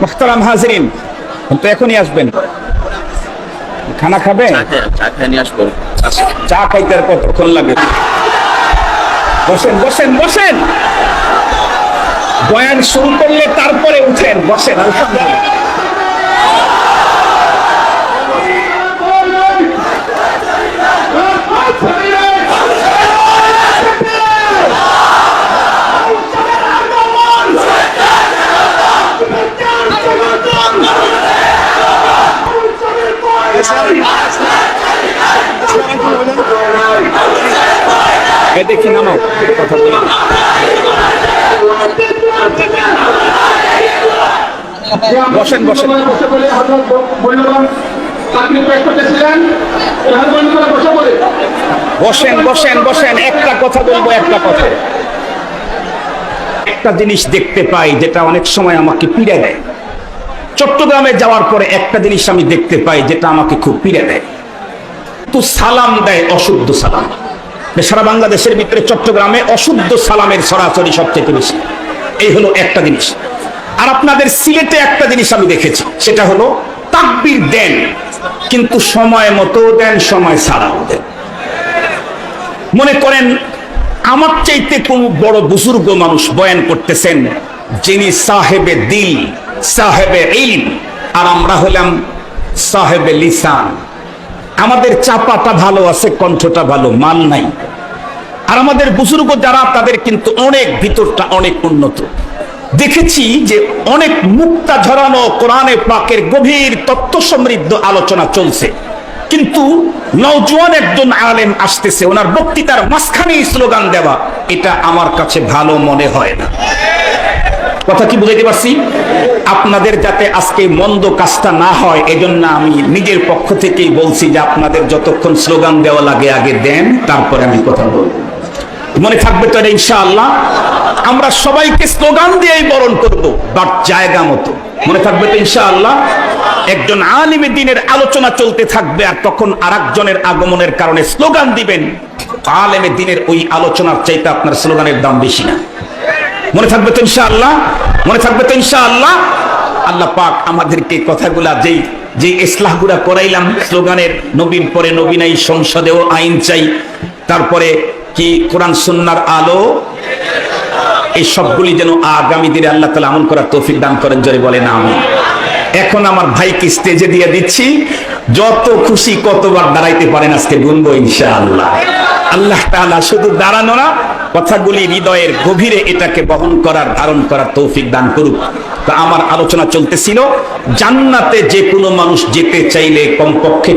মুহতারাম হাজিরিন, তো এখনই আসবেন? খানা খাবে? চা খেয়ে নিয়ে আসবো। চা খাইতে আর কতক্ষণ লাগে? বসেন বসেন বসেন, বয়ান শুরু করলে তারপরে উঠেন, বসেন। দেখি নামো, কথা বলি। বসেন বসেন বসেন বসেন বসেন, একটা কথা বলবো, একটা কথা। একটা জিনিস দেখতে পাই যেটা অনেক সময় আমাকে পীড়া দেয়। চট্টগ্রামে যাওয়ার পরে একটা জিনিস আমি দেখতে পাই যেটা আমাকে খুব পীড়া দেয়। তো সালাম দেয় অশুদ্ধ সালাম। সারা বাংলাদেশের ভিতরে চট্টগ্রামে অশুদ্ধ সালামের সরাসরি সবচেয়ে বেশি। এই হলো একটা জিনিস। আর আপনাদের সিলেটে একটা জিনিস আমি দেখেছি, সেটা হলো তাকবীর দেন কিন্তু সময় মতো দেন, সময় ছাড়াও দেন। মনে করেন আমার চাইতে কোন বড় বুজুর্গ মানুষ বয়ান করতেছেন, যিনি সাহেবে দিল, সাহেবে ইলম, আর আমরা হলাম সাহেবে লিসান। আমাদের চাপাটা ভালো আছে, কণ্ঠটা ভালো, মান নাই। আর আমাদের বুজুর্গ যারা, তাদের কিন্তু অনেক ভিতরটা অনেক উন্নত। দেখেছি যে অনেক মুক্তা ঝরানো কোরআনে পাকের গভীর তত্ত্ব সমৃদ্ধ আলোচনা চলছে, কিন্তু নওজোয়ান একজন আলেম আসতেছে, ওনার বক্তৃতার মাঝখানেই স্লোগান দেওয়া, এটা আমার কাছে ভালো মনে হয় না। কথা কি বুঝাইতে পারছি? আপনাদের যাতে আজকে মন্দ কাজটা না হয়, এজন্য আমি নিজের পক্ষ থেকেই বলছি যে আপনাদের যতক্ষণ স্লোগান দেওয়া লাগে আগে দেন, তারপরে আমি কথা বলবো। মনে থাকবে তো এটা ইনশাআল্লাহ? আমরা সবাইকে স্লোগান দিয়েই বরণ করবো, বাট জায়গা মতো। মনে থাকবে তো ইনশাআল্লাহ? একজন আলিমে দ্বীনের আলোচনা চলতে থাকবে, আর তখন আরেকজনের আগমনের কারণে স্লোগান দিবেন, আলেমে দ্বীনের ওই আলোচনার চাইতে আপনার স্লোগানের দাম বেশি না। মনে থাকবে তো ইনশাআল্লাহ? মনে থাকবে তো ইনশাআল্লাহ? আল্লাহ পাক আমাদেরকে কথাগুলা যে ইসলাহগুলা করাইলাম, স্লোগানের নবীন পরে নবী নাই, সংসদেও আইন চাই, তারপরে কি কোরআন সুন্নাহর আলো, এই সবগুলি যেন আগামী দিনে আল্লাহ তাআলা আমল করার তৌফিক দান করেন, জোরে বলেন আমিন। এখন আমার ভাইকে স্টেজে দিয়ে দিচ্ছি, যত খুশি কতবার দাঁড়াইতে পারেন আজকে গুনবো ইনশাআল্লাহ। আল্লাহ তাআলা শুধু দাঁড়ানো না, কথাগুলি হৃদয়ের গভীরে এটাকে বহন করার, ধারণ করার তৌফিক দান করুক। তা আমার আলোচনা চলতেছিল, জান্নাতে যে কোনো মানুষ যেতে চাইলে কমপক্ষে